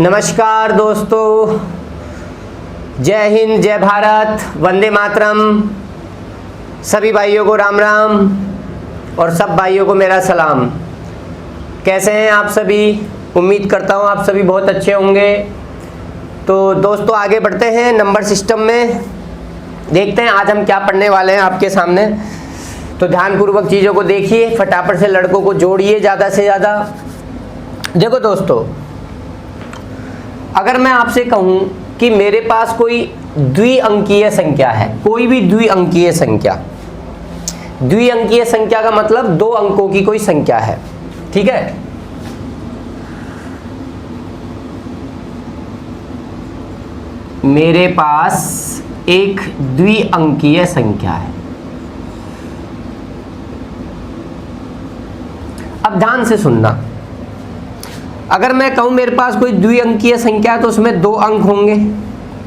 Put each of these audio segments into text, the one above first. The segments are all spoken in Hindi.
नमस्कार दोस्तों, जय हिंद, जय भारत, वंदे मातरम। सभी भाइयों को राम राम और सब भाइयों को मेरा सलाम। कैसे हैं आप सभी? उम्मीद करता हूं आप सभी बहुत अच्छे होंगे। तो दोस्तों आगे बढ़ते हैं नंबर सिस्टम में। देखते हैं आज हम क्या पढ़ने वाले हैं आपके सामने। तो ध्यानपूर्वक चीज़ों को देखिए, फटाफट से लड़कों को जोड़िए ज़्यादा से ज़्यादा। देखो दोस्तों, अगर मैं आपसे कहूं कि मेरे पास कोई द्विअंकीय संख्या है, कोई भी द्विअंकीय संख्या, द्विअंकीय संख्या का मतलब दो अंकों की कोई संख्या है, ठीक है। मेरे पास एक द्विअंकीय संख्या है। अब ध्यान से सुनना, अगर मैं कहूं मेरे पास कोई द्विअंकीय संख्या है तो उसमें दो अंक होंगे,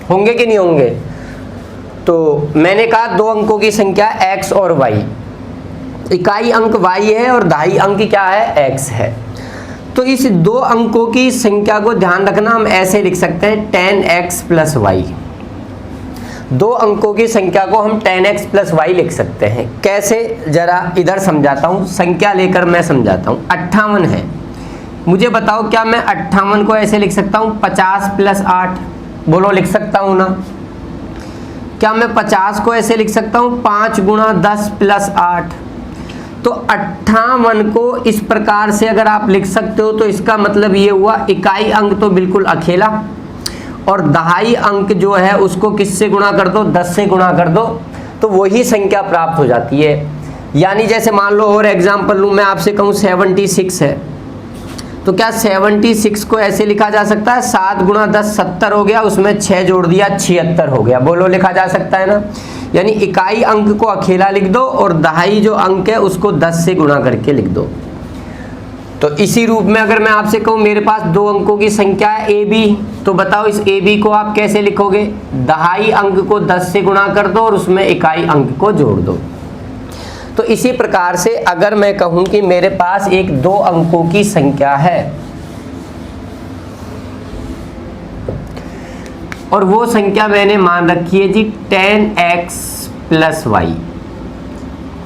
होंगे कि नहीं होंगे? तो मैंने कहा दो अंकों की संख्या x और y, इकाई अंक y है और दहाई अंक क्या है? x है। तो इस दो अंकों की संख्या को ध्यान रखना, हम ऐसे लिख सकते हैं 10x प्लस वाई। दो अंकों की संख्या को हम 10x प्लस वाई लिख सकते हैं। कैसे? जरा इधर समझाता हूं, संख्या लेकर मैं समझाता हूं। 58 है, मुझे बताओ क्या मैं 58 को ऐसे लिख सकता हूं 50 प्लस 8? बोलो, लिख सकता हूं ना? क्या मैं 50 को ऐसे लिख सकता हूं 5 गुणा 10 प्लस 8? तो 58 को इस प्रकार से अगर आप लिख सकते हो तो इसका मतलब ये हुआ इकाई अंक तो बिल्कुल अकेला, और दहाई अंक जो है उसको किससे गुणा कर दो? 10 से गुणा कर दो, तो वही संख्या प्राप्त हो जाती है। यानी जैसे मान लो और एग्जाम्पल लूँ, मैं आपसे कहूँ 76 है, तो क्या 76 को ऐसे लिखा जा सकता है 7 गुणा 10 70 हो गया, उसमें 6 जोड़ दिया 76 हो गया। बोलो, लिखा जा सकता है ना? यानी इकाई अंक को अकेला लिख दो और दहाई जो अंक है उसको 10 से गुणा करके लिख दो। तो इसी रूप में अगर मैं आपसे कहूँ मेरे पास दो अंकों की संख्या है AB, तो बताओ इस AB को आप कैसे लिखोगे? दहाई अंक को 10 से गुणा कर दो और उसमें इकाई अंक को जोड़ दो। तो इसी प्रकार से अगर मैं कहूं कि मेरे पास एक दो अंकों की संख्या है और वो संख्या मैंने मान रखी है जी 10x प्लस वाई,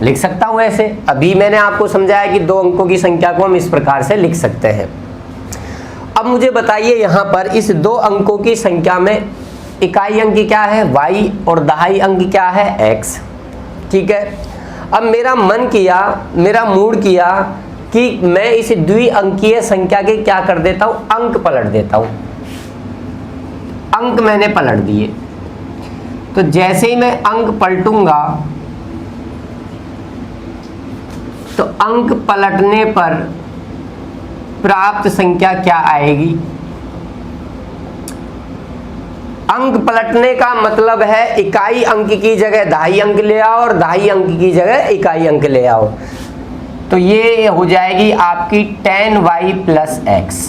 लिख सकता हूं ऐसे। अभी मैंने आपको समझाया कि दो अंकों की संख्या को हम इस प्रकार से लिख सकते हैं। अब मुझे बताइए यहां पर इस दो अंकों की संख्या में इकाई अंक क्या है? y, और दहाई अंक क्या है? x, ठीक है। अब मेरा मन किया, मेरा मूड किया कि मैं इस द्विअंकीय संख्या के क्या कर देता हूं? अंक पलट देता हूं। अंक मैंने पलट दिए, तो जैसे ही मैं अंक पलटूंगा तो अंक पलटने पर प्राप्त संख्या क्या आएगी? अंक पलटने का मतलब है इकाई अंक की जगह दहाई अंक ले आओ और दहाई अंक की जगह इकाई अंक ले आओ। तो ये हो जाएगी आपकी 10y प्लस x।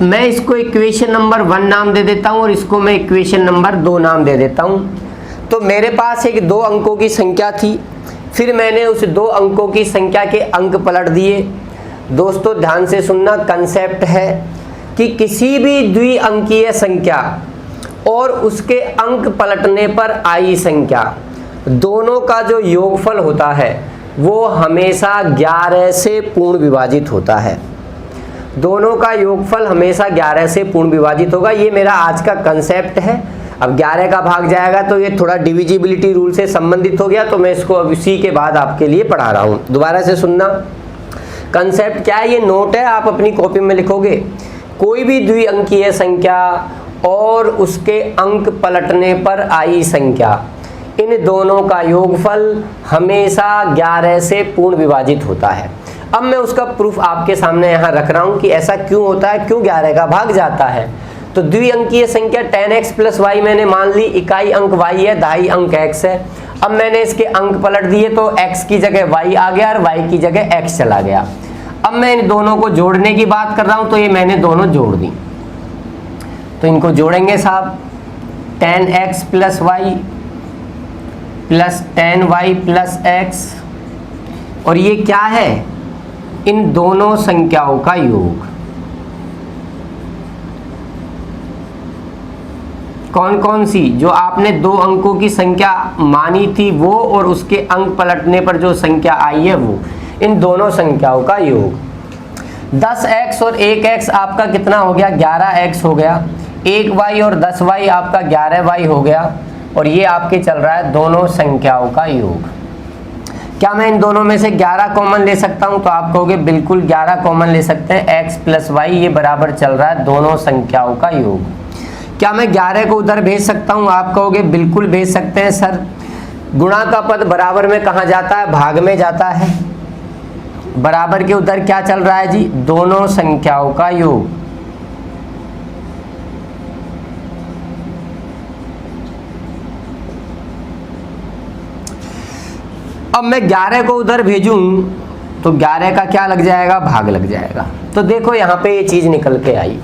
मैं इसको इक्वेशन नंबर 1 नाम दे देता हूं और इसको मैं इक्वेशन नंबर 2 नाम दे देता हूं। तो मेरे पास एक दो अंकों की संख्या थी, फिर मैंने उस दो अंकों की संख्या के अंक पलट दिए। दोस्तों ध्यान से सुनना, कंसेप्ट है कि किसी भी द्विअंकीय संख्या और उसके अंक पलटने पर आई संख्या, दोनों का जो योगफल होता है वो हमेशा 11 से पूर्ण विभाजित होता है। दोनों का योगफल हमेशा 11 से पूर्ण विभाजित होगा। ये मेरा आज का कंसेप्ट है। अब 11 का भाग जाएगा तो ये थोड़ा डिविजिबिलिटी रूल से संबंधित हो गया, तो मैं इसको अब इसी के बाद आपके लिए पढ़ा रहा हूँ। दोबारा से सुनना, कंसेप्ट क्या है, ये नोट है, आप अपनी कॉपी में लिखोगे। कोई भी द्विअंकीय संख्या और उसके अंक पलटने पर आई संख्या, इन दोनों का योगफल हमेशा 11 से पूर्ण विभाजित होता है। अब मैं उसका प्रूफ आपके सामने यहाँ रख रहा हूँ कि ऐसा क्यों होता है, क्यों 11 का भाग जाता है। तो द्विअंकीय संख्या 10x प्लस वाई मैंने मान ली, इकाई अंक y है, दहाई अंक x है। अब मैंने इसके अंक पलट दिए तो x की जगह y आ गया और y की जगह x चला गया। अब मैं इन दोनों को जोड़ने की बात कर रहा हूं, तो ये मैंने दोनों जोड़ दी। तो इनको जोड़ेंगे साहब, 10x plus y plus 10y plus x, और ये क्या है? इन दोनों संख्याओं का योग। कौन कौन सी जो आपने 2 अंकों की संख्या मानी थी वो, और उसके अंक पलटने पर जो संख्या आई है वो, इन दोनों संख्याओं का योग। 10x और 1x आपका कितना हो गया, 11x हो गया। 1y और 10y आपका 11y हो गया, और ये आपके चल रहा है दोनों संख्याओं का योग। क्या मैं इन दोनों में से 11 कॉमन ले सकता हूं? तो आप कहोगे बिल्कुल 11 कॉमन ले सकते हैं। x प्लस वाई ये बराबर चल रहा है दोनों संख्याओं का योग। क्या मैं 11 को उधर भेज सकता हूं? आप कहोगे बिल्कुल भेज सकते हैं सर। गुणा का पद बराबर में कहाँ जाता है, भाग में जाता है। बराबर के उधर क्या चल रहा है जी, दोनों संख्याओं का योग। अब मैं 11 को उधर भेजूं तो 11 का क्या लग जाएगा, भाग लग जाएगा। तो देखो यहां पे ये चीज निकल के आई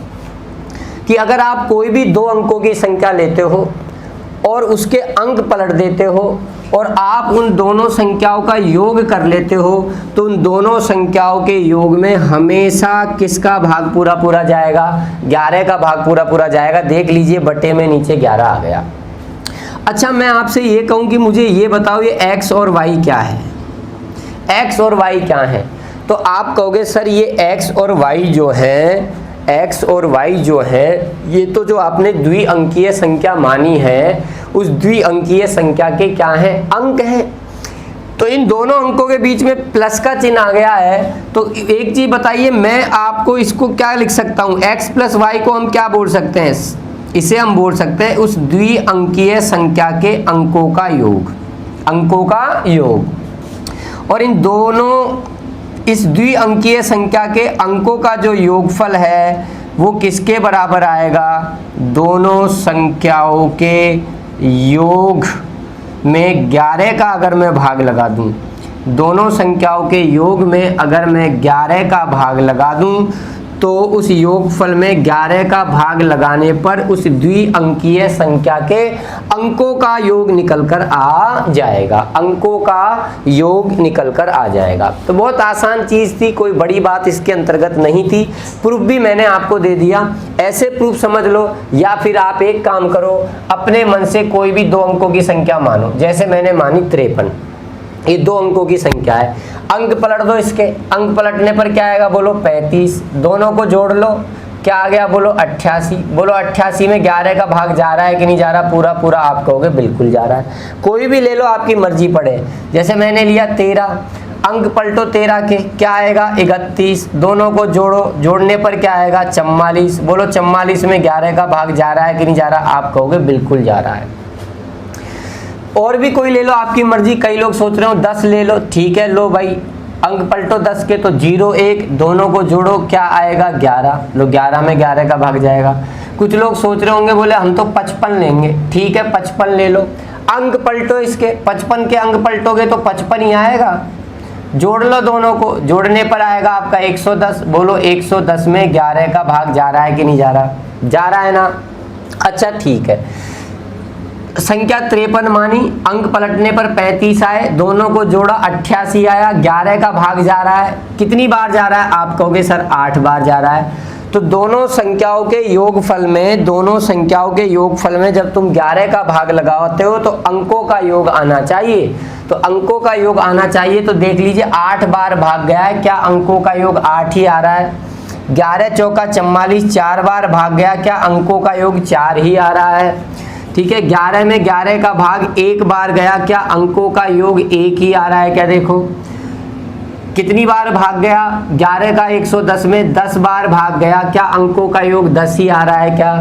कि अगर आप कोई भी 2 अंकों की संख्या लेते हो और उसके अंक पलट देते हो और आप उन दोनों संख्याओं का योग कर लेते हो, तो उन दोनों संख्याओं के योग में हमेशा किसका भाग पूरा पूरा जाएगा, 11 का भाग पूरा पूरा जाएगा। देख लीजिए बटे में नीचे 11 आ गया। अच्छा मैं आपसे ये कहूँ कि मुझे ये बताओ ये x और y क्या है, x और y क्या है? तो आप कहोगे सर ये x और y जो है, x और y जो है ये तो जो आपने द्विअंकीय संख्या मानी है उस द्विअंकीय संख्या के क्या है, अंक हैं। तो इन दोनों अंकों के बीच में प्लस का चिन्ह आ गया है। तो एक चीज बताइए, मैं आपको इसको क्या लिख सकता हूँ, x प्लस वाई को हम क्या बोल सकते हैं, इसे हम बोल सकते हैं उस द्विअंकीय संख्या के अंकों का योग, अंकों का योग। और इन दोनों इस द्विअंकीय संख्या के अंकों का जो योगफल है वो किसके बराबर आएगा, दोनों संख्याओं के योग में 11 का अगर मैं भाग लगा दूं, दोनों संख्याओं के योग में अगर मैं 11 का भाग लगा दूं तो उस योगफल में 11 का भाग लगाने पर उस द्विअंकीय संख्या के अंकों का योग निकलकर आ जाएगा, अंकों का योग निकलकर आ जाएगा। तो बहुत आसान चीज थी, कोई बड़ी बात इसके अंतर्गत नहीं थी। प्रूफ भी मैंने आपको दे दिया, ऐसे प्रूफ समझ लो। या फिर आप एक काम करो, अपने मन से कोई भी 2 अंकों की संख्या मानो, जैसे मैंने मानी 53, ये 2 अंकों की संख्या है। अंक पलट दो, इसके अंक पलटने पर क्या आएगा, बोलो 35। दोनों को जोड़ लो, क्या आ गया, बोलो 88। बोलो 88 में 11 का भाग जा रहा है कि नहीं जा रहा, पूरा पूरा आप कहोगे बिल्कुल जा रहा है। कोई भी ले लो, आपकी मर्जी पड़े। जैसे मैंने लिया 13, अंक पलटो 13 के, क्या आएगा 31। दोनों को जोड़ो, जोड़ने पर क्या आएगा 44। बोलो 44 में 11 का भाग जा रहा है कि नहीं जा रहा, आप कहोगे बिल्कुल जा रहा है। और भी कोई ले लो, आपकी मर्जी। कई लोग सोच रहे हो 10 ले लो, ठीक है लो भाई, अंक पलटो 10 के, तो 0 1, दोनों को जोड़ो, क्या आएगा 11। लो 11 में 11 का भाग जाएगा। कुछ लोग सोच रहे होंगे बोले हम तो 55 लेंगे, ठीक है 55 ले लो, अंक पलटो इसके, 55 के अंक पलटोगे तो 55 ही आएगा। जोड़ लो दोनों को, जोड़ने पर आएगा आपका 110। बोलो 110 में 11 का भाग जा रहा है कि नहीं जा रहा, जा रहा है ना। अच्छा ठीक है, संख्या 53 मानी, अंक पलटने पर 35 आए, दोनों को जोड़ा 88 आया, 11 का भाग जा रहा है, कितनी बार जा रहा है, आप कहोगे सर 8 बार जा रहा है। तो दोनों संख्याओं के योगफल में, दोनों संख्याओं के योगफल में जब तुम 11 का भाग लगाते हो तो अंकों का योग आना चाहिए। तो अंकों का योग आना चाहिए, तो देख लीजिए 8 बार भाग गया है, क्या अंकों का योग 8 ही आ रहा है। 11 चौका 44, 4 बार भाग गया, क्या अंकों का योग 4 ही आ रहा है। ठीक है, 11 में 11 का भाग 1 बार गया, क्या अंकों का योग 1 ही आ रहा है। क्या देखो कितनी बार भाग गया, 11 का 110 में 10 बार भाग गया, क्या अंकों का योग 10 ही आ रहा है क्या।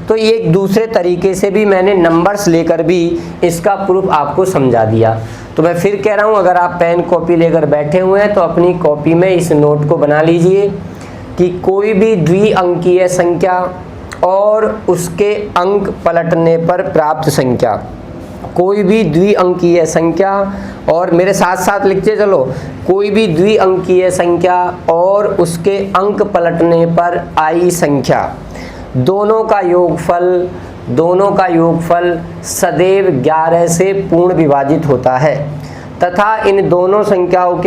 तो ये एक दूसरे तरीके से भी मैंने नंबर्स लेकर भी इसका प्रूफ आपको समझा दिया। तो मैं फिर कह रहा हूँ, अगर आप पेन कॉपी लेकर बैठे हुए हैं तो अपनी कॉपी में इस नोट को बना लीजिए कि कोई भी द्विअंकीय संख्या और उसके अंक पलटने पर प्राप्त संख्या, कोई भी द्विअंकीय संख्या, और मेरे साथ साथ लिखते चलो, कोई भी द्विअंकीय संख्या और उसके अंक पलटने पर आई संख्या, दोनों का योगफल सदैव 11 से पूर्ण विभाजित होता है तथा इन दोनों संख्याओं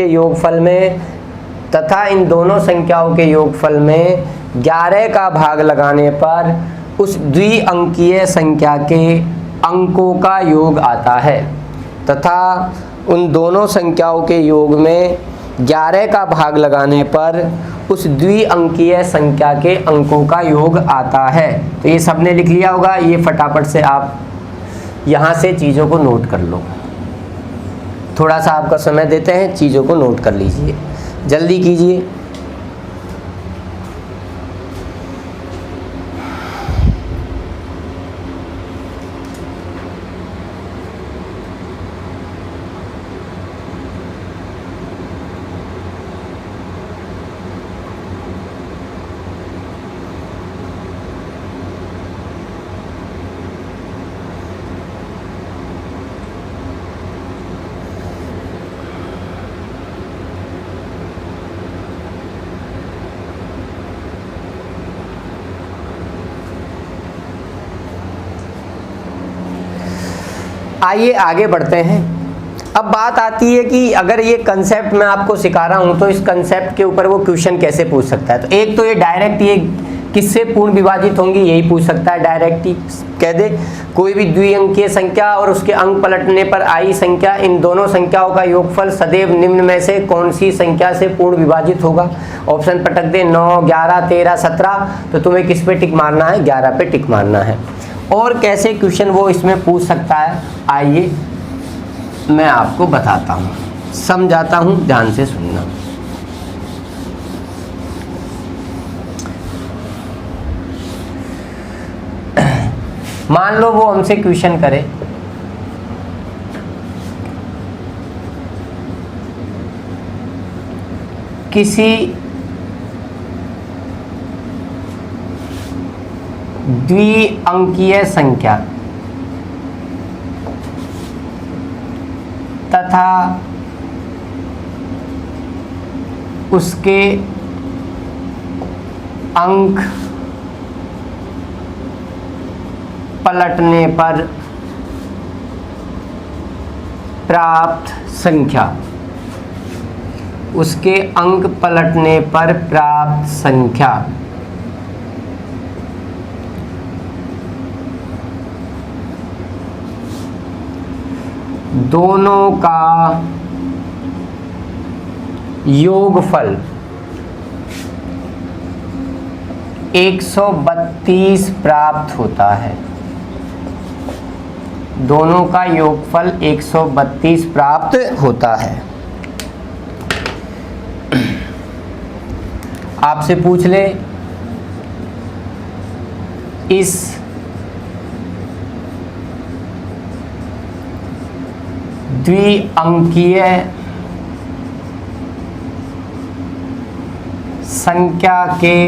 के योगफल में 11 का भाग लगाने पर उस द्विअंकीय संख्या के अंकों का योग आता है तथा उन दोनों संख्याओं के योग में 11 का भाग लगाने पर उस द्विअंकीय संख्या के अंकों का योग आता है। तो ये सबने लिख लिया होगा, ये फटाफट से आप यहाँ से चीज़ों को नोट कर लो। थोड़ा सा आपका समय देते हैं, चीज़ों को नोट कर लीजिए, जल्दी कीजिए। आइए आगे बढ़ते हैं। अब बात आती है कि अगर ये कंसेप्ट मैं आपको सिखा रहा हूं तो इस कंसेप्ट के ऊपर वो क्वेश्चन कैसे पूछ सकता है। तो एक तो ये डायरेक्ट ये किससे पूर्ण विभाजित होंगी यही पूछ सकता है, डायरेक्ट ही कह दे कोई भी द्विअंकीय संख्या और उसके अंक पलटने पर आई संख्या, इन दोनों संख्याओं का योगफल सदैव निम्न में से कौन सी संख्या से पूर्ण विभाजित होगा। ऑप्शन पटक दे 9, 11, 13, 17। तो तुम्हें किस पे टिक मारना है, 11 पे टिक मारना है। और कैसे क्वेश्चन वो इसमें पूछ सकता है, आइए मैं आपको बताता हूँ, समझाता हूँ, ध्यान से सुनना। मान लो वो हमसे क्वेश्चन करे किसी द्विअंकीय संख्या तथा उसके अंक पलटने पर प्राप्त संख्या, उसके अंक पलटने पर प्राप्त संख्या दोनों का योगफल 132 प्राप्त होता है। दोनों का योगफल 132 प्राप्त होता है। आपसे पूछ ले इस द्विअंकीय संख्या के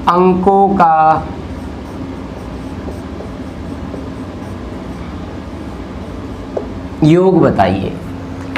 अंकों का योग बताइए।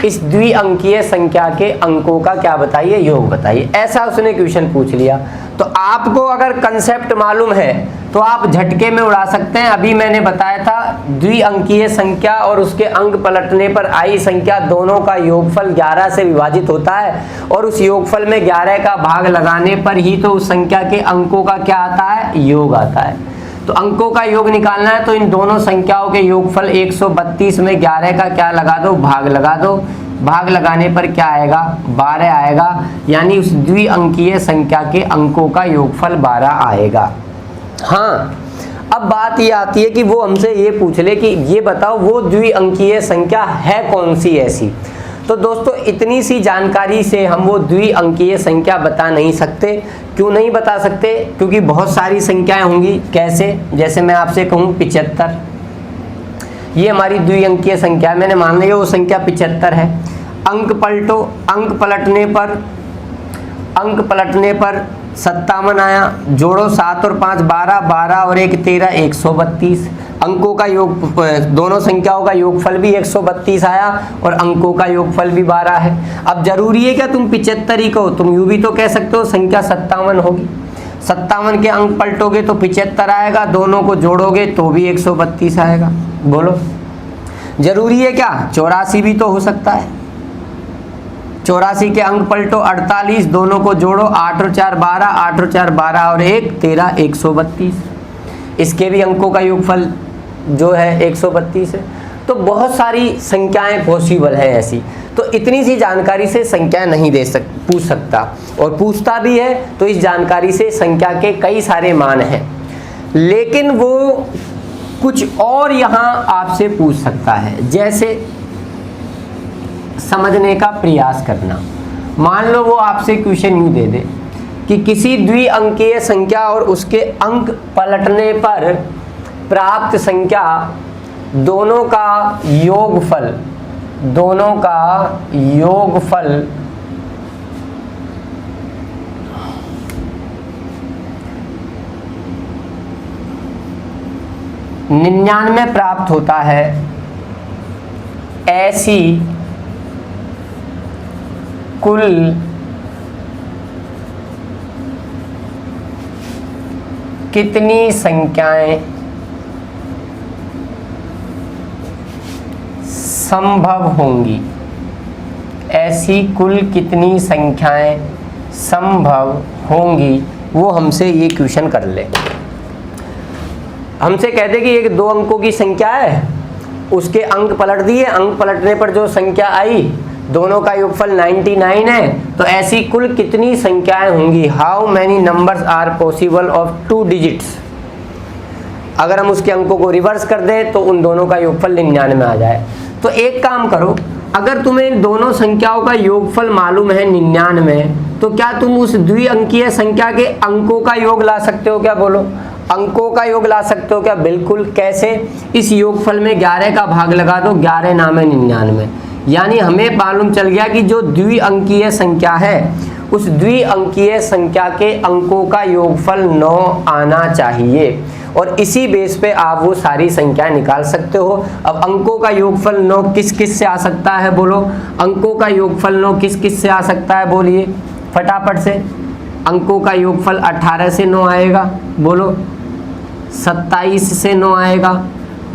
इस द्विअंकीय संख्या के अंकों का क्या बताइए, योग बताइए। ऐसा उसने क्वेश्चन पूछ लिया। तो आपको अगर कंसेप्ट मालूम है तो आप झटके में उड़ा सकते हैं। अभी मैंने बताया था द्विअंकीय संख्या और उसके अंक पलटने पर आई संख्या दोनों का योगफल 11 से विभाजित होता है और उस योगफल में 11 का भाग लगाने पर ही तो उस संख्या के अंकों का क्या आता है, योग आता है। तो अंकों का योग निकालना है तो इन दोनों संख्याओं के योगफल 132 में 11 का क्या लगा दो, भाग लगा दो। भाग लगाने पर क्या आएगा, 12 आएगा। यानी उस द्विअंकीय संख्या के अंकों का योगफल 12 आएगा। हाँ, अब बात ये आती है कि वो हमसे ये पूछ ले कि ये बताओ वो द्विअंकीय संख्या है कौन सी ऐसी। तो दोस्तों इतनी सी जानकारी से हम वो द्विअंकीय संख्या बता नहीं सकते। क्यों नहीं बता सकते, क्योंकि बहुत सारी संख्याएं होंगी। कैसे, जैसे मैं आपसे कहूँ 75, ये हमारी द्विअंकीय संख्या है, मैंने मान लिया वो संख्या 75 है। अंक पलटो, अंक पलटने पर 57 आया, जोड़ो 7 और 5 12, 12 और 1 13, 132। अंकों का योग, दोनों संख्याओं का योगफल भी 132 आया और अंकों का योगफल भी 12 है। अब जरूरी है क्या तुम 75 ही कहो, तुम यूं भी तो कह सकते हो संख्या 57 होगी। 57 के अंक पलटोगे तो 75 आएगा, दोनों को जोड़ोगे तो भी 132 आएगा। बोलो जरूरी है क्या, 84 भी तो हो सकता है। 84 के अंक पलटो, 48, दोनों को जोड़ो, 8 और 4 12, 8 और 4 12 और 1 13, 132। इसके भी अंकों का योगफल जो है 132 है। तो बहुत सारी संख्याएं पॉसिबल है ऐसी। तो इतनी सी जानकारी से संख्या नहीं पूछ सकता, और पूछता भी है तो इस जानकारी से संख्या के कई सारे मान हैं, लेकिन वो कुछ और यहाँ आपसे पूछ सकता है। जैसे समझने का प्रयास करना। मान लो वो आपसे क्वेश्चन यूँ दे दे कि किसी द्विअंकीय संख्या और उसके अंक पलटने पर प्राप्त संख्या दोनों का योगफल निन्यानवे प्राप्त होता है, ऐसी कुल कितनी संख्याएं संभव होंगी? ऐसी कुल कितनी संख्याएं संभव होंगी, वो हमसे ये क्वेश्चन कर ले। हमसे कहते कि एक 2 अंकों की संख्या है, उसके अंक पलट दिए, अंक पलटने पर जो संख्या आई दोनों का योगफल 99 है, तो ऐसी कुल कितनी संख्याएं होंगी? How many numbers are possible of 2 digits. अगर हम उसके अंकों को रिवर्स कर दें तो उन दोनों का योगफल 99 आ जाए। तो एक काम करो, अगर तुम्हें इन दोनों संख्याओं का योगफल मालूम है 99, तो क्या तुम उस द्विअंकीय संख्या के अंकों का योग ला सकते हो क्या? बोलो, अंकों का योग ला सकते हो क्या? बिल्कुल। कैसे? इस योगफल में 11 का भाग लगा दो, 11 नाम है 99। यानी हमें मालूम चल गया कि जो द्विअंकीय संख्या है उस द्विअंकीय संख्या के अंकों का योगफल 9 आना चाहिए, और इसी बेस पे आप वो सारी संख्याएं निकाल सकते हो। अब अंकों का योगफल 9 किस किस से आ सकता है? बोलो, अंकों का योगफल 9 किस किस से आ सकता है? बोलिए फटाफट से। अंकों का योगफल 18 से 9 आएगा, बोलो। 27 से 9 आएगा,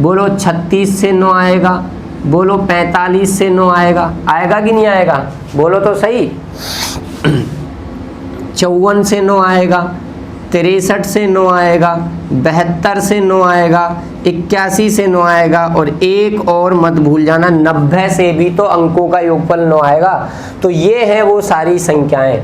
बोलो। 36 से 9 आएगा, बोलो। 45 से 9 आएगा। आएगा कि नहीं आएगा? बोलो तो सही। 54 से 9 आएगा, 63 से 9 आएगा, 72 से 9 आएगा, 81 से 9 आएगा, और एक और मत भूल जाना, 90 से भी तो अंकों का योगफल 9 आएगा। तो ये है वो सारी संख्याएं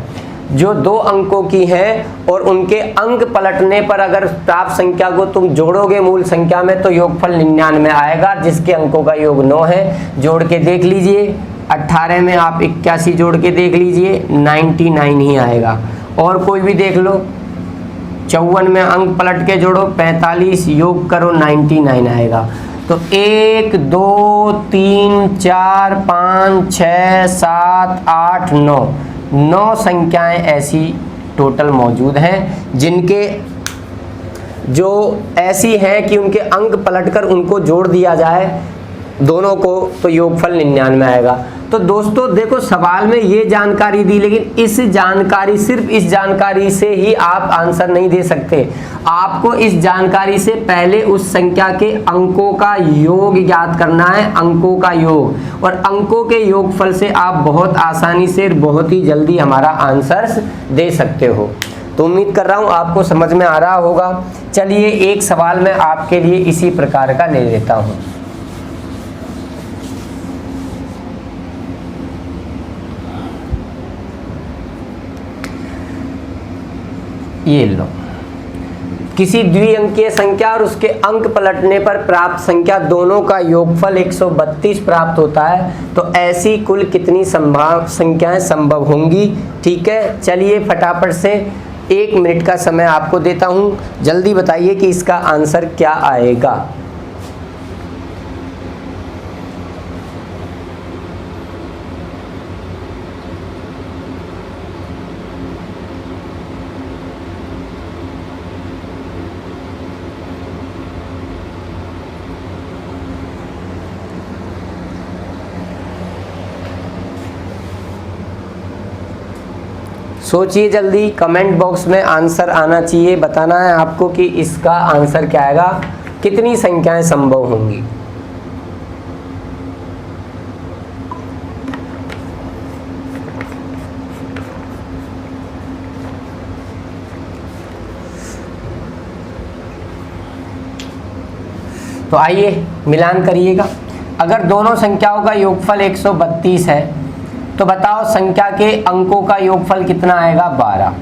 जो 2 अंकों की हैं, और उनके अंक पलटने पर अगर प्राप्त संख्या को तुम जोड़ोगे मूल संख्या में तो योगफल 99 आएगा, जिसके अंकों का योग 9 है। जोड़ के देख लीजिए, 18 में आप 81 जोड़ के देख लीजिए, 99 ही आएगा। और कोई भी देख लो, 54 में अंक पलट के जोड़ो, 45 योग करो, 99 आएगा। तो 1 2 3 4 5 6 7 8 9 संख्याएं ऐसी टोटल मौजूद हैं जिनके जो ऐसी हैं कि उनके अंक पलटकर उनको जोड़ दिया जाए दोनों को तो योगफल 99 आएगा। तो दोस्तों देखो, सवाल में ये जानकारी दी, लेकिन इस जानकारी, सिर्फ इस जानकारी से ही आप आंसर नहीं दे सकते। आपको इस जानकारी से पहले उस संख्या के अंकों का योग ज्ञात करना है, अंकों का योग, और अंकों के योगफल से आप बहुत आसानी से बहुत ही जल्दी हमारा आंसर दे सकते हो। तो उम्मीद कर रहा हूँ आपको समझ में आ रहा होगा। चलिए एक सवाल मैं आपके लिए इसी प्रकार का ले लेता हूँ। ये लो, किसी द्विअंकीय संख्या और उसके अंक पलटने पर प्राप्त संख्या दोनों का योगफल 132 प्राप्त होता है, तो ऐसी कुल कितनी संख्याएं संभव होंगी? ठीक है, चलिए फटाफट से 1 मिनट का समय आपको देता हूं, जल्दी बताइए कि इसका आंसर क्या आएगा। सोचिए जल्दी, कमेंट बॉक्स में आंसर आना चाहिए। बताना है आपको कि इसका आंसर क्या आएगा, कितनी संख्याएं संभव होंगी। तो आइए मिलान करिएगा। अगर दोनों संख्याओं का योगफल 132 है तो बताओ संख्या के अंकों का योगफल कितना आएगा? 12।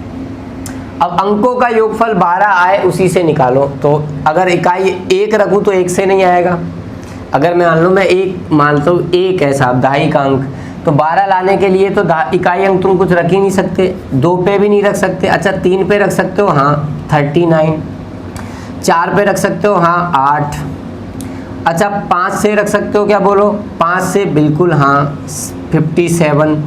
अब अंकों का योगफल 12 आए उसी से निकालो। तो अगर इकाई 1 रखूँ तो 1 से नहीं आएगा। अगर मैं मान लो मैं 1 मानता हूँ, 1 है साहब दहाई का अंक, तो 12 लाने के लिए तो इकाई अंक तुम कुछ रख ही नहीं सकते, 2 पे भी नहीं रख सकते। अच्छा 3 पे रख सकते हो, हाँ 39। 4 पे रख सकते हो, हाँ 8। अच्छा 5 से रख सकते हो क्या? बोलो 5 से, बिल्कुल हाँ 57।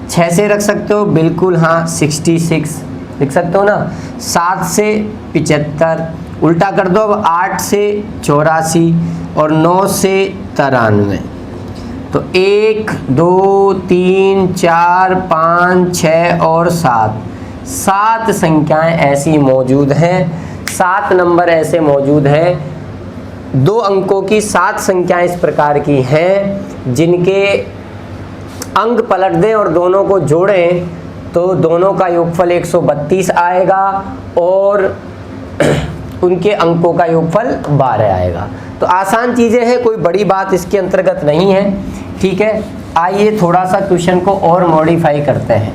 6 से रख सकते हो, बिल्कुल हाँ 66 लिख सकते हो ना। 7 से 75, उल्टा कर दो अब 8 से 84 और 9 से 93। तो 1 2 3 4 5 6 और 7 संख्याएं ऐसी मौजूद हैं, 7 नंबर ऐसे मौजूद हैं, 2 अंकों की 7 संख्याएं इस प्रकार की हैं जिनके अंक पलट दें और दोनों को जोड़ें तो दोनों का योगफल 132 आएगा और उनके अंकों का योगफल 12 आएगा। तो आसान चीज़ें हैं, कोई बड़ी बात इसके अंतर्गत नहीं है। ठीक है, आइए थोड़ा सा क्वेश्चन को और मॉडिफाई करते हैं।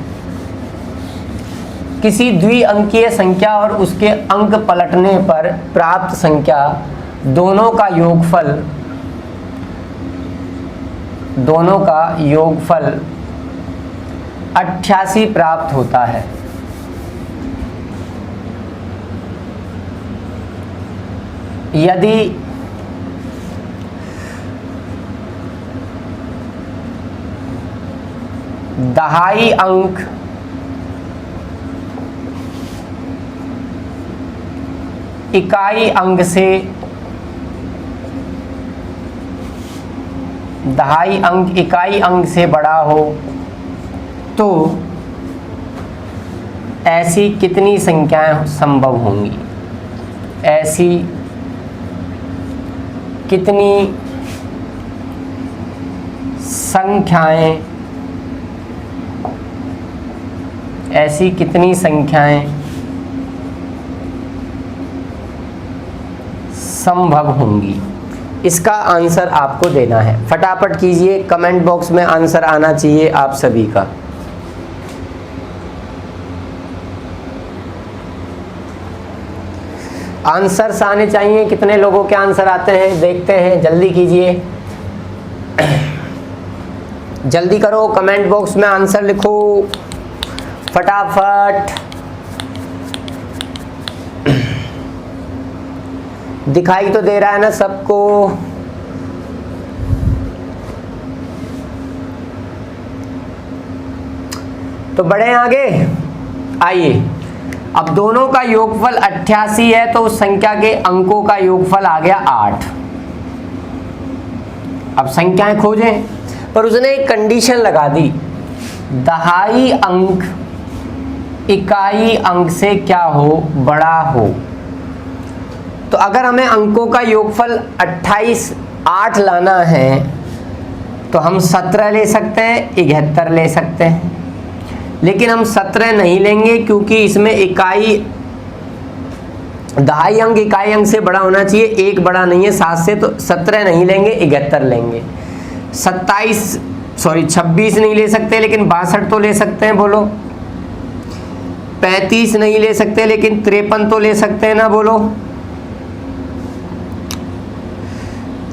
किसी द्विअंकीय संख्या और उसके अंक पलटने पर प्राप्त संख्या दोनों का योगफल 88 प्राप्त होता है। यदि दहाई अंक इकाई अंक से दहाई अंक इकाई अंक से बड़ा हो तो ऐसी कितनी संख्याएं संभव होंगी? ऐसी कितनी संख्याएं संभव होंगी? इसका आंसर आपको देना है। फटाफट कीजिए, कमेंट बॉक्स में आंसर आना चाहिए आप सभी का। आंसर्स आने चाहिए। कितने लोगों के आंसर आते हैं देखते हैं, जल्दी कीजिए, जल्दी करो, कमेंट बॉक्स में आंसर लिखो फटाफट। दिखाई तो दे रहा है ना सबको? तो बढ़े आगे। आइए, अब दोनों का योगफल 88 है तो उस संख्या के अंकों का योगफल आ गया 8। अब संख्याएं खोजें, पर उसने एक कंडीशन लगा दी, दहाई अंक इकाई अंक से क्या हो? बड़ा हो। तो अगर हमें अंकों का योगफल 8 लाना है तो हम 17 ले सकते हैं, 71 ले सकते हैं, लेकिन हम 17 नहीं लेंगे क्योंकि इसमें दहाई अंक इकाई अंक से बड़ा होना चाहिए, एक बड़ा नहीं है 7 से, तो 17 नहीं लेंगे, 71 लेंगे। 26 नहीं ले सकते लेकिन 62 तो ले सकते हैं, बोलो। 35 नहीं ले सकते लेकिन 53 तो ले सकते हैं ना, बोलो।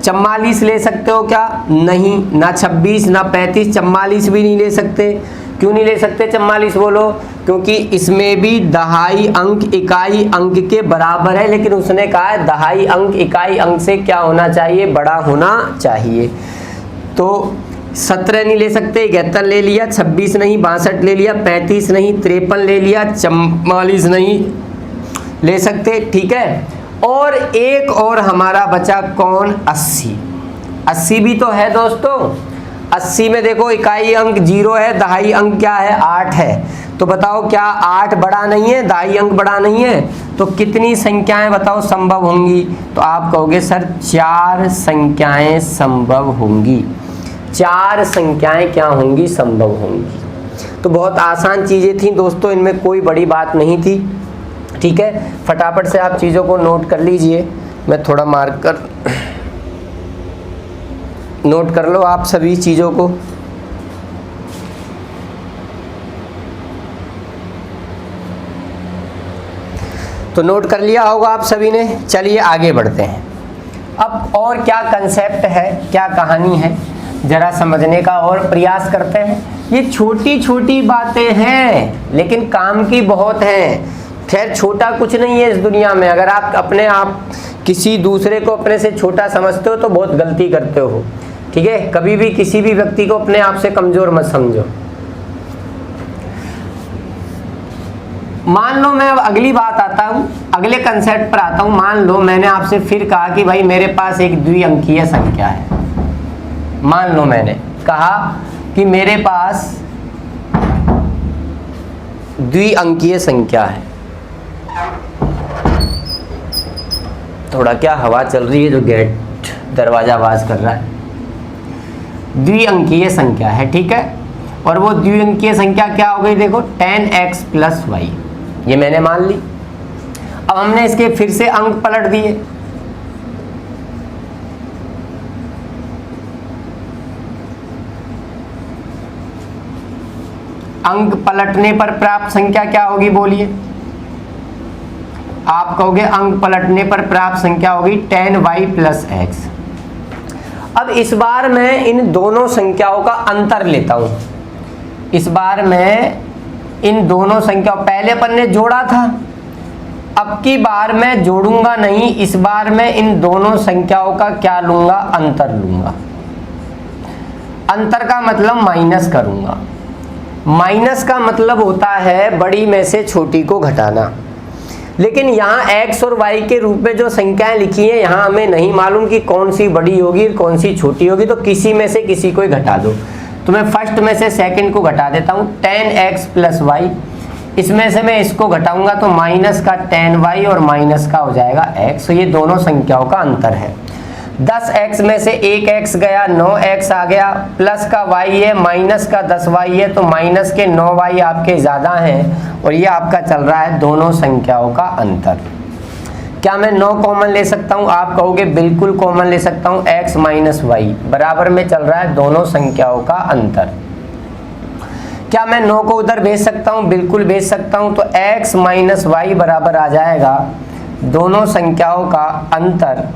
44 ले सकते हो क्या? नहीं, ना 26 ना 35, 44 भी नहीं ले सकते। क्यों नहीं ले सकते 44? बोलो। क्योंकि इसमें भी दहाई अंक इकाई अंक के बराबर है, लेकिन उसने कहा है दहाई अंक इकाई अंक से क्या होना चाहिए? बड़ा होना चाहिए। तो 17 नहीं ले सकते, 71 ले लिया, 26 नहीं, 62 ले लिया, 35 नहीं, 53 ले लिया, 44 नहीं ले सकते। ठीक है, और एक और हमारा बचा कौन? 80। 80 भी तो है दोस्तों। 80 में देखो इकाई अंक 0 है, दहाई अंक क्या है? 8 है। तो बताओ क्या 8 बड़ा नहीं है, दहाई अंक बड़ा नहीं है? तो कितनी संख्याएं बताओ संभव होंगी? तो आप कहोगे सर 4 संख्याएं संभव होंगी। 4 संख्याएं क्या होंगी? संभव होंगी। तो बहुत आसान चीज़ें थी दोस्तों, इनमें कोई बड़ी बात नहीं थी। ठीक है, फटाफट से आप चीज़ों को नोट कर लीजिए। मैं थोड़ा मार्कर नोट कर लो आप सभी चीज़ों को। तो नोट कर लिया होगा आप सभी ने। चलिए आगे बढ़ते हैं। अब और क्या कंसेप्ट है, क्या कहानी है, जरा समझने का और प्रयास करते हैं। ये छोटी छोटी बातें हैं लेकिन काम की बहुत हैं। खैर छोटा कुछ नहीं है इस दुनिया में। अगर आप अपने आप किसी दूसरे को अपने से छोटा समझते हो तो बहुत गलती करते हो, ठीक है। कभी भी किसी भी व्यक्ति को अपने आप से कमजोर मत समझो। मान लो मैं अब अगली बात आता हूँ, अगले कंसेप्ट पर आता हूँ। मान लो मैंने आपसे फिर कहा कि भाई मेरे पास एक द्विअंकीय संख्या है। मान लो मैंने कहा कि मेरे पास द्विअंकीय संख्या है। थोड़ा क्या हवा चल रही है जो गेट दरवाजा आवाज कर रहा है। द्विअंकीय संख्या है, ठीक है। और वो द्विअंकीय संख्या क्या हो गई, देखो 10x + y, ये मैंने मान ली। अब हमने इसके फिर से अंक पलट दिए। अंक पलटने पर प्राप्त संख्या क्या होगी, बोलिए। आप कहोगे अंक पलटने पर प्राप्त संख्या होगी 10y + x। अब इस बार मैं इन दोनों संख्याओं का अंतर लेता हूं। इस बार मैं इन दोनों संख्याओं, पहले अपन ने जोड़ा था, अब की बार मैं जोड़ूंगा नहीं। इस बार मैं इन दोनों संख्याओं का क्या लूंगा, अंतर लूंगा। अंतर का मतलब माइनस करूंगा। माइनस का मतलब होता है बड़ी में से छोटी को घटाना। लेकिन यहाँ x और y के रूप में जो संख्याएं लिखी हैं, यहाँ हमें नहीं मालूम कि कौन सी बड़ी होगी और कौन सी छोटी होगी, तो किसी में से किसी को ही घटा दो। तो मैं फर्स्ट में से सेकंड को घटा देता हूँ, 10x + y। इसमें से मैं इसको घटाऊंगा तो माइनस का 10y और माइनस का हो जाएगा x। तो ये दोनों संख्याओं का अंतर है। 10x में से 1x गया, 9x आ गया, प्लस का y है, माइनस का 10y है, तो माइनस के 9y आपके ज़्यादा हैं और ये आपका चल रहा है दोनों संख्याओं का अंतर। क्या मैं 9 कॉमन ले सकता हूँ? आप कहोगे बिल्कुल कॉमन ले सकता हूँ। x - y बराबर में चल रहा है दोनों संख्याओं का अंतर। क्या मैं 9 को उधर भेज सकता हूँ? बिल्कुल भेज सकता हूँ। तो x - y बराबर आ जाएगा दोनों संख्याओं का अंतर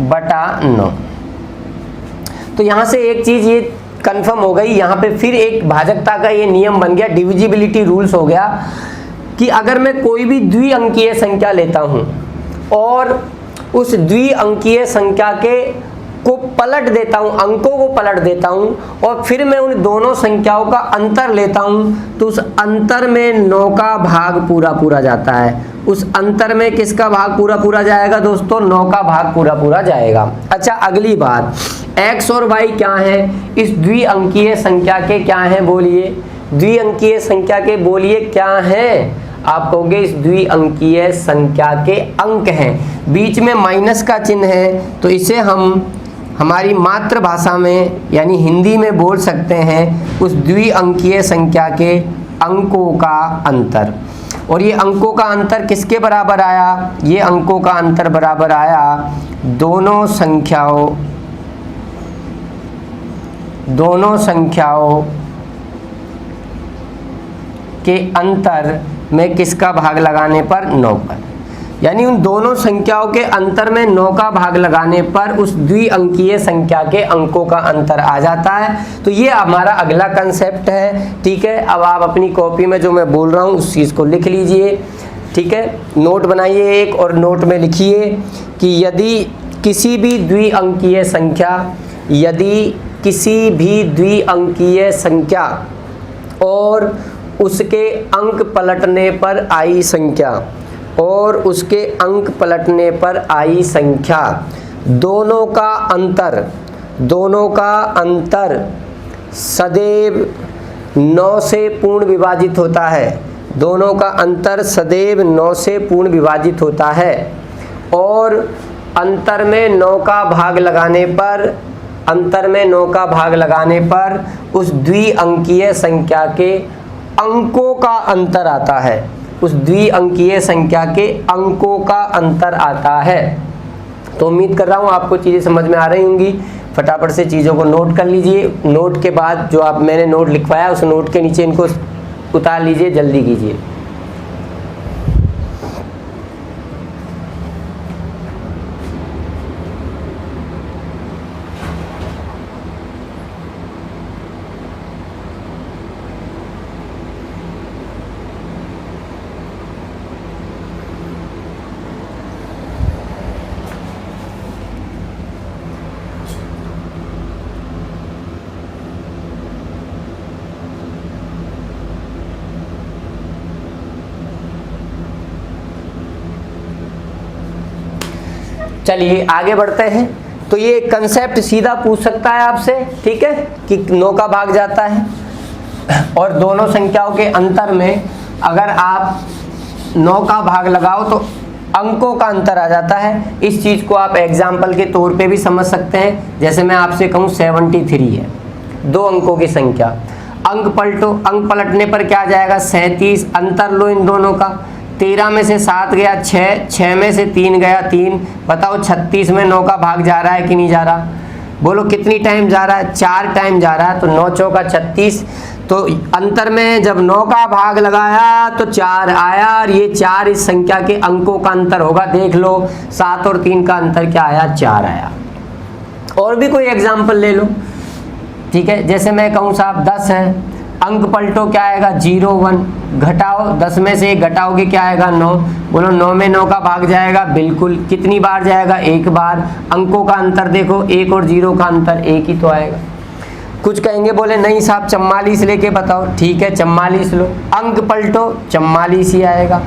बटा 9। तो यहाँ से एक चीज ये कंफर्म हो गई, यहाँ पे फिर एक भाजकता का ये नियम बन गया, डिविजिबिलिटी रूल्स हो गया कि अगर मैं कोई भी द्विअंकीय संख्या लेता हूँ और उस द्विअंकीय संख्या के को पलट देता हूँ, अंकों को पलट देता हूँ और फिर मैं उन दोनों संख्याओं का अंतर लेता हूँ, तो उस अंतर में 9 का भाग पूरा पूरा जाता है। उस अंतर में किसका भाग पूरा पूरा जाएगा दोस्तों? 9 का भाग पूरा पूरा जाएगा। अच्छा अगली बात, x और y क्या है इस द्विअंकीय संख्या के, क्या है बोलिए? द्विअंकीय संख्या के बोलिए क्या है? आप कहोगे इस द्विअंकीय संख्या के अंक हैं। बीच में माइनस का चिन्ह है तो इसे हम हमारी मातृभाषा में यानी हिंदी में बोल सकते हैं उस द्विअंकीय संख्या के अंकों का अंतर। और ये अंकों का अंतर किसके बराबर आया? ये अंकों का अंतर बराबर आया दोनों संख्याओं के अंतर में किसका भाग लगाने पर? 9 पर। यानी उन दोनों संख्याओं के अंतर में 9 का भाग लगाने पर उस द्विअंकीय संख्या के अंकों का अंतर आ जाता है। तो ये हमारा अगला कंसेप्ट है, ठीक है। अब आप अपनी कॉपी में जो मैं बोल रहा हूँ उस चीज़ को लिख लीजिए, ठीक है। नोट बनाइए एक और नोट में लिखिए कि यदि किसी भी द्विअंकीय संख्या और उसके अंक पलटने पर आई संख्या दोनों का अंतर सदैव 9 से पूर्ण विभाजित होता है। दोनों का अंतर सदैव 9 से पूर्ण विभाजित होता है और अंतर में 9 का भाग लगाने पर उस द्विअंकीय संख्या के अंकों का अंतर आता है। उस द्विअंकीय संख्या के अंकों का अंतर आता है। तो उम्मीद कर रहा हूँ आपको चीज़ें समझ में आ रही होंगी। फटाफट से चीज़ों को नोट कर लीजिए। नोट के बाद जो आप मैंने नोट लिखवाया उस नोट के नीचे इनको उतार लीजिए, जल्दी कीजिए। चलिए आगे बढ़ते हैं। तो ये कंसेप्ट सीधा पूछ सकता है आपसे, ठीक है, कि 9 का भाग जाता है और दोनों संख्याओं के अंतर में अगर आप 9 का भाग लगाओ तो अंकों का अंतर आ जाता है। इस चीज़ को आप एग्जाम्पल के तौर पे भी समझ सकते हैं। जैसे मैं आपसे कहूँ 73 है, 2 अंकों की संख्या, अंक पलटो, अंक पलटने पर क्या जाएगा 37, अंतर लो इन दोनों का, 13 में से 7 गया 6, 6 में से 3 गया 3, बताओ 36 में 9 का भाग जा रहा है कि नहीं जा रहा? बोलो कितनी टाइम जा रहा है? 4 टाइम जा रहा है। तो 9 चौका 36, तो अंतर में जब 9 का भाग लगाया तो 4 आया और ये 4 इस संख्या के अंकों का अंतर होगा। देख लो 7 और 3 का अंतर क्या आया? 4 आया। और भी कोई एग्जाम्पल ले लो, ठीक है। जैसे मैं कहूँ साहब 10 है, अंक पलटो क्या आएगा 0 1, घटाओ 10 में से 1 घटाओगे क्या आएगा 9, बोलो 9 में 9 का भाग जाएगा, बिल्कुल। कितनी बार जाएगा? 1 बार। अंकों का अंतर देखो, 1 और 0 का अंतर 1 ही तो आएगा। कुछ कहेंगे बोले नहीं साहब 44 लेके बताओ, ठीक है 44 लो, अंक पलटो 44 ही आएगा,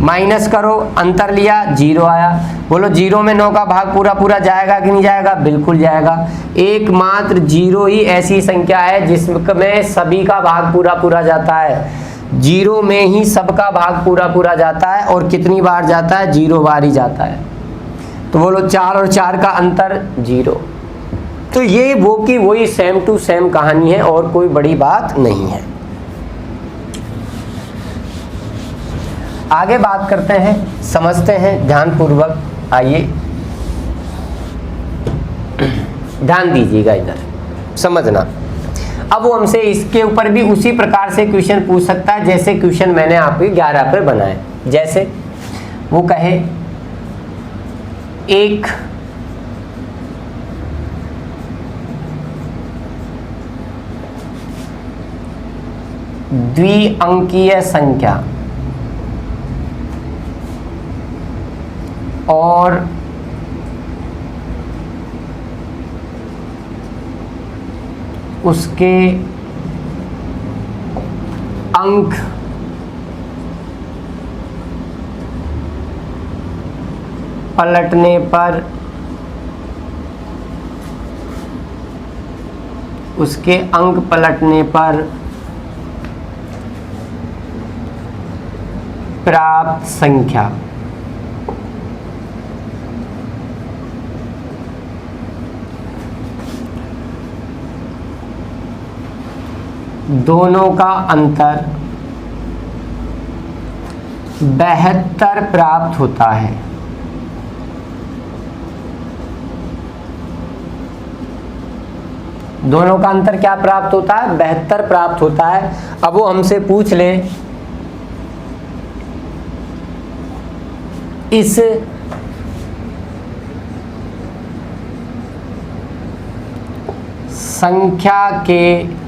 माइनस करो, अंतर लिया 0 आया। बोलो 0 में 9 का भाग पूरा पूरा जाएगा कि नहीं जाएगा? बिल्कुल जाएगा। एकमात्र 0 ही ऐसी संख्या है जिसमें सभी का भाग पूरा पूरा जाता है। 0 में ही सबका भाग पूरा पूरा जाता है। और कितनी बार जाता है? 0 बार ही जाता है। तो बोलो 4 और 4 का अंतर 0। तो ये वो की वही सेम टू सेम कहानी है और कोई बड़ी बात नहीं है। आगे बात करते हैं, समझते हैं ध्यानपूर्वक। आइए ध्यान दीजिएगा, इधर समझना। अब वो हमसे इसके ऊपर भी उसी प्रकार से क्वेश्चन पूछ सकता है जैसे क्वेश्चन मैंने आपके 11 पे बनाए। जैसे वो कहे एक द्विअंकीय संख्या और उसके अंक पलटने पर प्राप्त संख्या। दोनों का अंतर 72 प्राप्त होता है। दोनों का अंतर क्या प्राप्त होता है? 72 प्राप्त होता है। अब वो हमसे पूछ ले इस संख्या के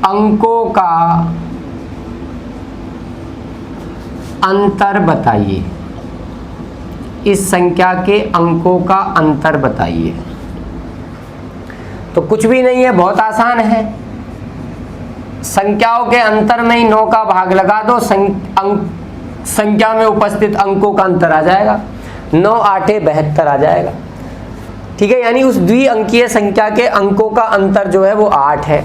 अंकों का अंतर बताइए। इस संख्या के अंकों का अंतर बताइए। तो कुछ भी नहीं है, बहुत आसान है। संख्याओं के अंतर में ही 9 का भाग लगा दो, संख्या में उपस्थित अंकों का अंतर आ जाएगा। 9 8 72 आ जाएगा, ठीक है। यानी उस द्विअंकीय संख्या के अंकों का अंतर जो है वो 8 है।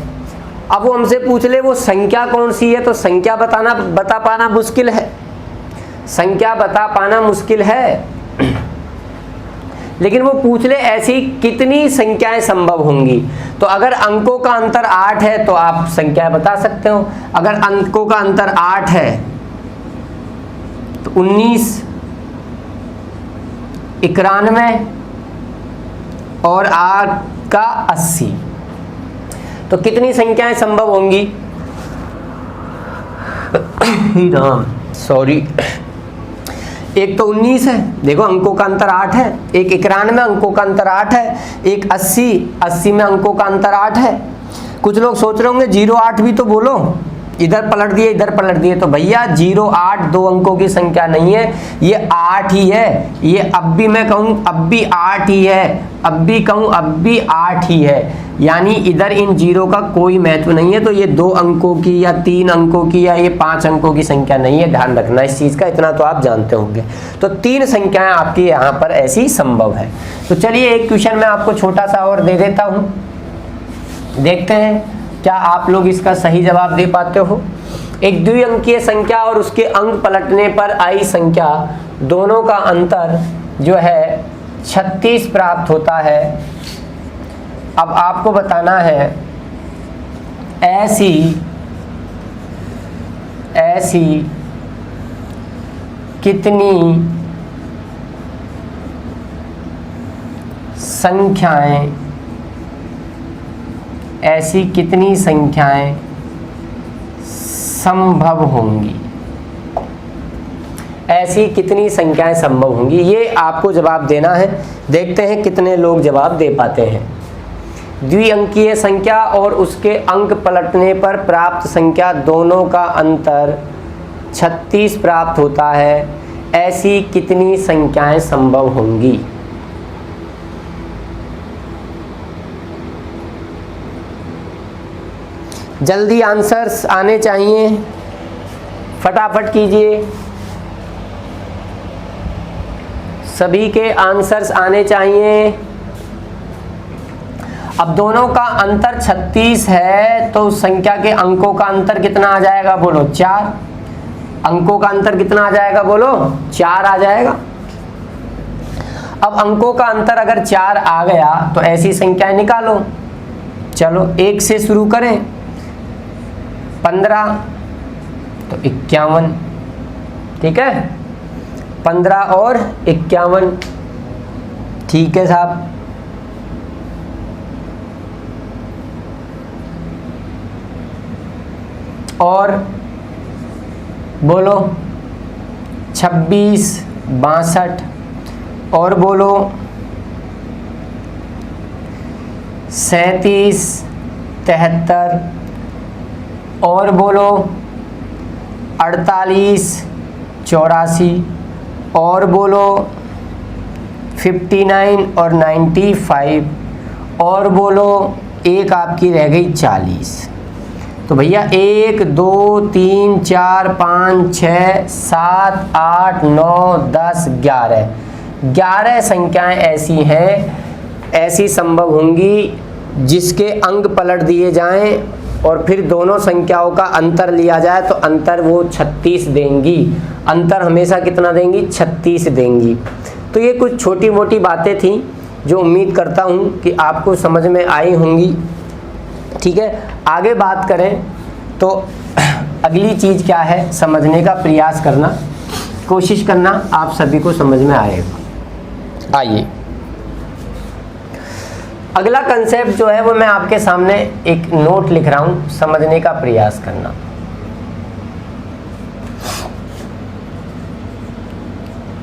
अब वो हमसे पूछ ले वो संख्या कौन सी है, तो संख्या बता पाना मुश्किल है। संख्या बता पाना मुश्किल है, लेकिन वो पूछ ले ऐसी कितनी संख्याएं संभव होंगी। तो अगर अंकों का अंतर 8 है तो आप संख्या बता सकते हो। अगर अंकों का अंतर 8 है तो 19, 91 और 8 का 80। तो कितनी संख्याएं संभव होंगी? राम सॉरी, एक तो 19 है, देखो अंकों का अंतर 8 है, एक 91 अंकों का अंतर 8 है, एक 80 में अंकों का अंतर 8 है। कुछ लोग सोच रहे होंगे 0 8 भी तो बोलो, इधर पलट दिए इधर पलट दिए, तो भैया 0 8 दो अंकों की संख्या नहीं है, ये 8 ही है। ये अब भी मैं कहूँ अब भी 8 ही है, अब भी कहूँ अब भी 8 ही है, यानी इधर इन 0 का कोई महत्व नहीं है। तो ये 2 अंकों की या 3 अंकों की या ये 5 अंकों की संख्या नहीं है, ध्यान रखना इस चीज़ का, इतना तो आप जानते होंगे। तो 3 संख्याएं आपकी यहाँ पर ऐसी संभव है। तो चलिए एक क्वेश्चन मैं आपको छोटा सा और दे देता हूँ, देखते हैं क्या आप लोग इसका सही जवाब दे पाते हो। एक द्विअंकीय संख्या और उसके अंक पलटने पर आई संख्या, दोनों का अंतर जो है 36 प्राप्त होता है। अब आपको बताना है ऐसी कितनी संख्याएं संभव होंगी, ऐसी कितनी संख्याएं संभव होंगी, ये आपको जवाब देना है। देखते हैं कितने लोग जवाब दे पाते हैं। द्विअंकीय संख्या और उसके अंक पलटने पर प्राप्त संख्या, दोनों का अंतर 36 प्राप्त होता है। ऐसी कितनी संख्याएं संभव होंगी? जल्दी आंसर्स आने चाहिए, फटाफट कीजिए, सभी के आंसर्स आने चाहिए। अब दोनों का अंतर 36 है, तो संख्या के अंकों का अंतर कितना आ जाएगा बोलो? 4। अंकों का अंतर कितना आ जाएगा बोलो? 4 आ जाएगा। अब अंकों का अंतर अगर 4 आ गया तो ऐसी संख्याएं निकालो। चलो 1 से शुरू करें, 15 तो 51, ठीक है, 15 और 51, ठीक है साहब। और बोलो 26, 62, और बोलो 37, 73, और बोलो 48, 84, और बोलो 59 और 95, और बोलो एक आपकी रह गई 40। तो भैया 1 2 3 4 5 6 7 8 9 10 11 संख्याएं ऐसी हैं, ऐसी संभव होंगी जिसके अंक पलट दिए जाएं और फिर दोनों संख्याओं का अंतर लिया जाए तो अंतर वो 36 देंगी। अंतर हमेशा कितना देंगी? 36 देंगी। तो ये कुछ छोटी मोटी बातें थी जो उम्मीद करता हूँ कि आपको समझ में आई होंगी, ठीक है। आगे बात करें तो अगली चीज़ क्या है, समझने का प्रयास करना, कोशिश करना, आप सभी को समझ में आएगा। आइए अगला कंसेप्ट जो है वो मैं आपके सामने एक नोट लिख रहा हूं, समझने का प्रयास करना।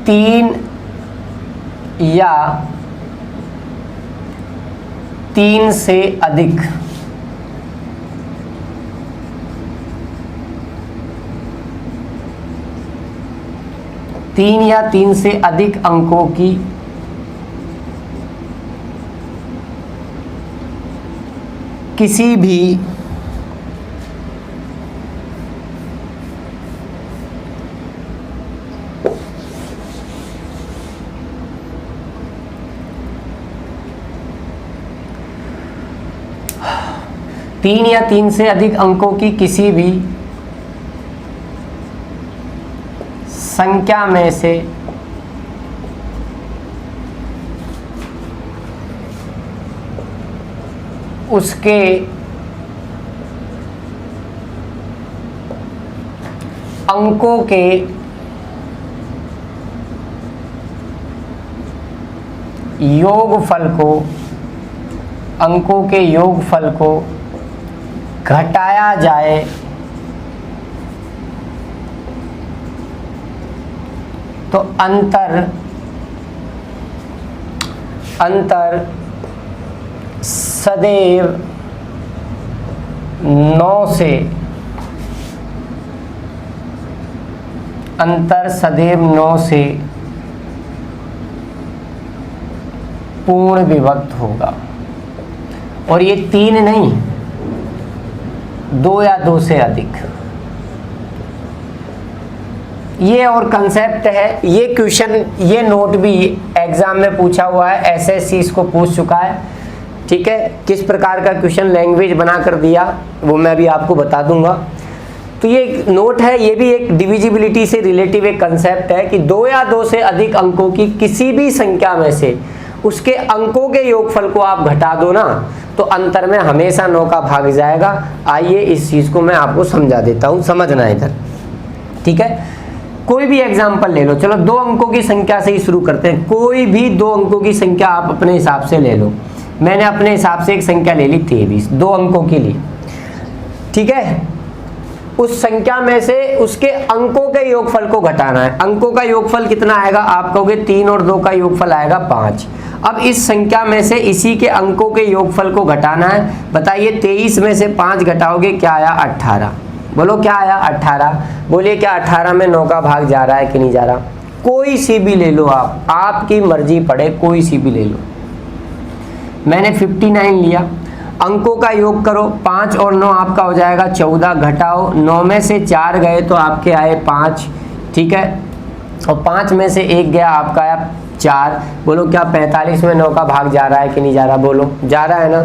तीन या 3 से अधिक तीन या 3 से अधिक अंकों की किसी भी तीन या 3 से अधिक अंकों की किसी भी संख्या में से उसके अंकों के योगफल को, अंकों के योगफल को घटाया जाए तो अंतर सदैव 9 से, अंतर सदैव 9 से पूर्ण विभक्त होगा। और ये 3 नहीं, 2 या 2 से अधिक। ये और कंसेप्ट है, ये क्वेश्चन, ये नोट भी एग्जाम में पूछा हुआ है, एसएससी इसको पूछ चुका है। ठीक है, किस प्रकार का क्वेश्चन लैंग्वेज बना कर दिया वो मैं भी आपको बता दूंगा। तो ये नोट है, ये भी एक डिविजिबिलिटी से रिलेटिव एक कंसेप्ट है कि 2 या 2 से अधिक अंकों की किसी भी संख्या में से उसके अंकों के योगफल को आप घटा दो ना, तो अंतर में हमेशा 9 का भाग जाएगा। आइए इस चीज को मैं आपको समझा देता हूं, समझना इधर। ठीक है, कोई भी एग्जाम्पल ले लो, चलो 2 अंकों की संख्या से ही शुरू करते हैं। कोई भी 2 अंकों की संख्या आप अपने हिसाब से ले लो। मैंने अपने हिसाब से एक संख्या ले ली 23, 2 अंकों के लिए। ठीक है, उस संख्या में से उसके अंकों के योगफल को घटाना है। अंकों का योगफल कितना आएगा? आप कहोगे 3 और 2 का योगफल आएगा 5। अब इस संख्या में से इसी के अंकों के योगफल को घटाना है। बताइए 23 में से 5 घटाओगे, क्या आया? 18। बोलो क्या आया? 18। बोलिए क्या 18 में 9 का भाग जा रहा है कि नहीं जा रहा? कोई सी भी ले लो आप, आपकी मर्जी पड़े, कोई सी भी ले लो। मैंने 59 लिया, अंकों का योग करो, 5 और 9 आपका हो जाएगा 14, घटाओ 9 में से 4 गए तो आपके आए 5। ठीक है, और 5 में से 1 गया, आपका आया 4। बोलो क्या 45 में 9 का भाग जा रहा है कि नहीं जा रहा? बोलो जा रहा है ना।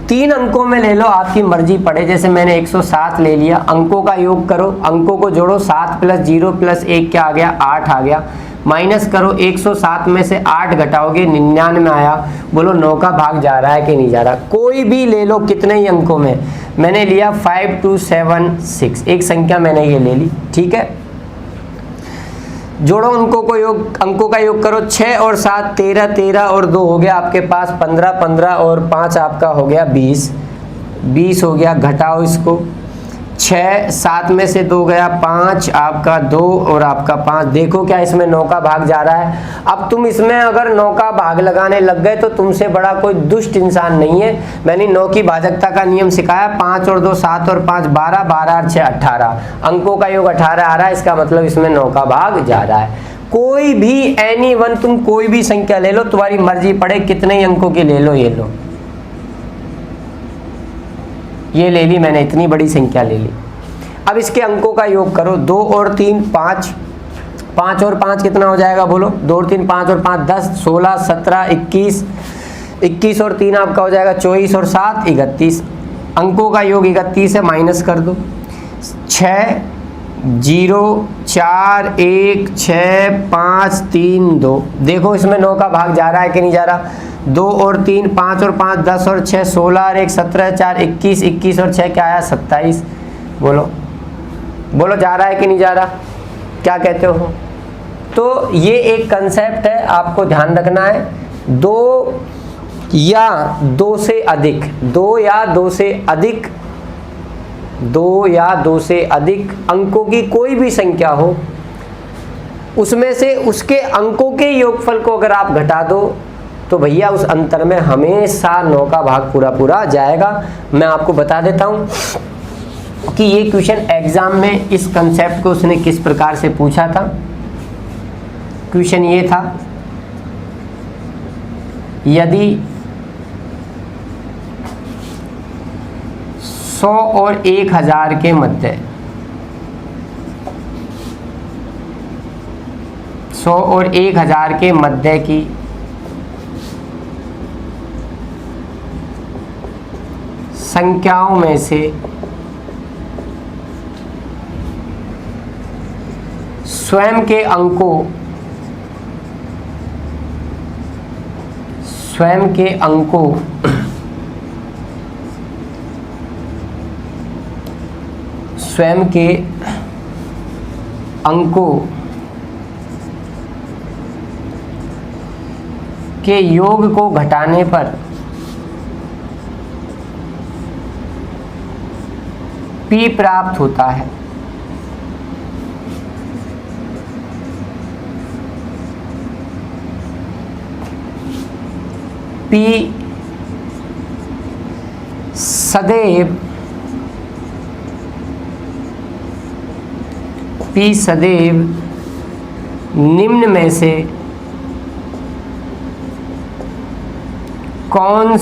3 अंकों में ले लो, आपकी मर्जी पड़े। जैसे मैंने 107 ले लिया, अंकों का योग करो, अंकों को जोड़ो, 7 + 0 + 1 क्या आ गया? 8 आ गया। माइनस करो, 107 में से 8 घटाओगे, 99 आया। बोलो 9 का भाग जा रहा है कि नहीं जा रहा? कोई भी ले लो, कितने ही अंकों में। मैंने लिया 5276, एक संख्या मैंने ये ले ली। ठीक है, जोड़ो अंकों को योग, अंकों का योग करो, 6 और 7 13, 13 और 2 हो गया आपके पास 15, 15 और 5 आपका हो गया 20, 20 हो गया। घटाओ इसको, 6, 7 में से 2 गया 5, आपका 2 और आपका 5। देखो क्या इसमें 9 का भाग जा रहा है। अब तुम इसमें अगर 9 का भाग लगाने लग गए तो तुमसे बड़ा कोई दुष्ट इंसान नहीं है। मैंने 9 की भाजकता का नियम सिखाया, 5 और 2 7 और 5 12, 12 और 6 18, अंकों का योग 18 आ रहा है, इसका मतलब इसमें 9 का भाग जा रहा है। कोई भी एनी वन, तुम कोई भी संख्या ले लो, तुम्हारी मर्जी पड़े, कितने ही अंकों की ले लो। ये लो, ये ले ली मैंने, इतनी बड़ी संख्या ले ली। अब इसके अंकों का योग करो, 2 और 3 5, 5 और 5 कितना हो जाएगा? बोलो 2 और 3 5 और 5 10, 16 17 21, 21 और 3 आपका हो जाएगा 24 और 7 31, अंकों का योग 31 है, माइनस कर दो। 6 0 4 1 6 5 3 2। देखो इसमें 9 का भाग जा रहा है कि नहीं जा रहा? 2 और 3 5 और 5 10 और 6 16 और 1 17 4 21, 21 और 6 क्या आया? 27। बोलो बोलो जा रहा है कि नहीं जा रहा? क्या कहते हो? तो ये एक कंसेप्ट है, आपको ध्यान रखना है। 2 या 2 से अधिक, 2 या 2 से अधिक, 2 या 2 से अधिक अंकों की कोई भी संख्या हो, उसमें से उसके अंकों के योगफल को अगर आप घटा दो तो भैया उस अंतर में हमेशा 9 का भाग पूरा पूरा जाएगा। मैं आपको बता देता हूं कि ये क्वेश्चन एग्जाम में इस कंसेप्ट को उसने किस प्रकार से पूछा था। क्वेश्चन ये था, यदि 100 और 1000 के मध्य, 100 और 1000 के मध्य की संख्याओं में से स्वयं के अंकों, स्वयं के अंकों स्वयं के अंकों के योग को घटाने पर P प्राप्त होता है। P सदैव निम्न में से कौन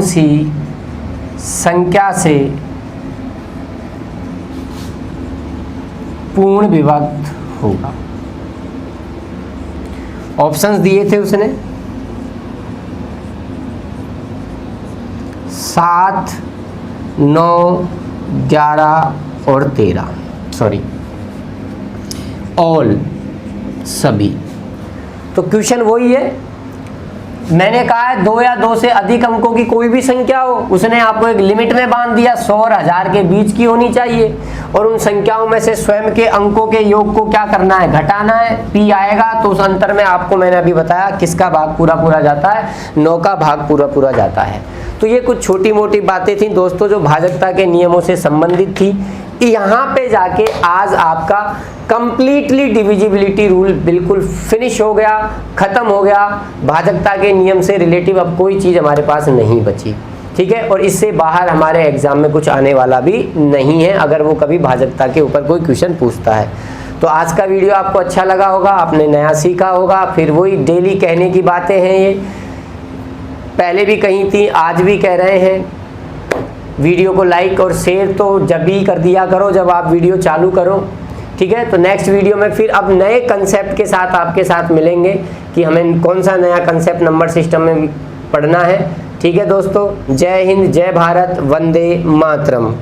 सी संख्या से पूर्ण विभक्त होगा। ऑप्शंस दिए थे उसने 7, 9, 11 और 13, सॉरी ऑल, सभी। तो क्वेश्चन वही है, मैंने कहा है 2 या 2 से अधिक अंकों की कोई भी संख्या हो, उसने आपको एक लिमिट में बांध दिया, 100 और 1000 के बीच की होनी चाहिए, और उन संख्याओं में से स्वयं के अंकों के योग को क्या करना है, घटाना है। P आएगा तो उस अंतर में आपको मैंने अभी बताया किसका भाग पूरा पूरा जाता है, 9 का भाग पूरा पूरा जाता है। तो ये कुछ छोटी मोटी बातें थी दोस्तों जो भाजकता के नियमों से संबंधित थी। यहाँ पे जाके आज आपका कंप्लीटली डिविजिबिलिटी रूल बिल्कुल फिनिश हो गया, खत्म हो गया। भाजकता के नियम से रिलेटिव अब कोई चीज़ हमारे पास नहीं बची, ठीक है। और इससे बाहर हमारे एग्जाम में कुछ आने वाला भी नहीं है अगर वो कभी भाजकता के ऊपर कोई क्वेश्चन पूछता है। तो आज का वीडियो आपको अच्छा लगा होगा, आपने नया सीखा होगा। फिर वही डेली कहने की बातें हैं, ये पहले भी कही थी, आज भी कह रहे हैं। वीडियो को लाइक और शेयर तो जब भी कर दिया करो जब आप वीडियो चालू करो, ठीक है। तो नेक्स्ट वीडियो में फिर अब नए कंसेप्ट के साथ आपके साथ मिलेंगे कि हमें कौन सा नया कंसेप्ट नंबर सिस्टम में पढ़ना है, ठीक है दोस्तों। जय हिंद, जय भारत, वंदे मातरम।